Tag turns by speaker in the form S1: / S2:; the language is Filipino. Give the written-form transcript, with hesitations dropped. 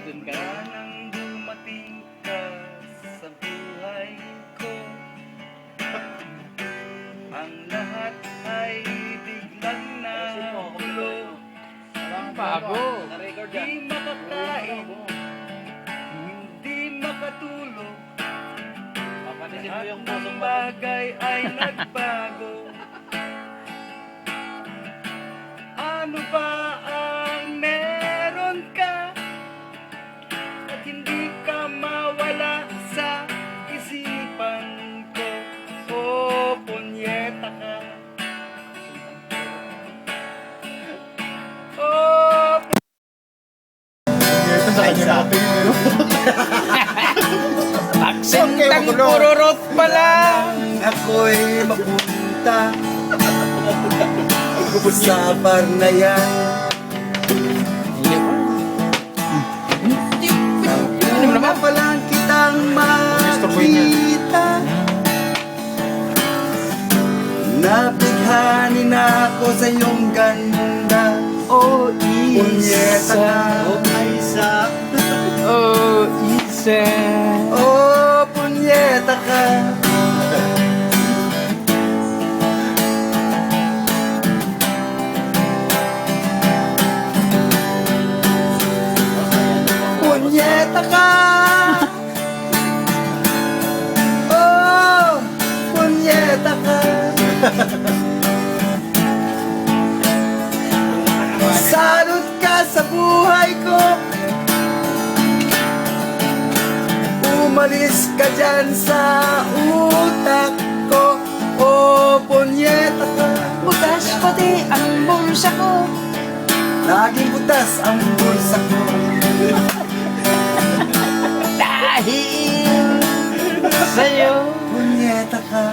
S1: Dun ka.
S2: Nang dumating ka sa buhay ko, ang lahat ay biglang nagulo.
S1: Bago.
S3: Na-record
S2: Di
S3: yan.
S2: makakain, hindi makatulog,
S3: Papanisin mo
S2: lahat
S3: yung
S2: ng
S3: pusong
S2: bagay ay nagbago. Ano ba ang meron ka at hindi ka mawala sa isipan ko? O punyeta ka, o
S4: Ito sa kanya natin.
S1: Aksentang pururot pala.
S2: ako'y mapunta sa bar na yan. Una pa lang kitang makita, nabighani na ako sa iyong ganda.
S1: Oh,
S2: Punyeta ka,
S3: Isa.
S1: Oh, isa.
S2: oh punyeta ka. Punyeta ka, oh punyeta ka. Salud ka sa buhay ko, umalis ka dyan sa utak ko. Oh punyeta ka,
S1: Butas pati ang bulsa ko.
S2: laging butas ang bulsa ko.
S1: Dahil sa'yo.
S2: Punyeta ka.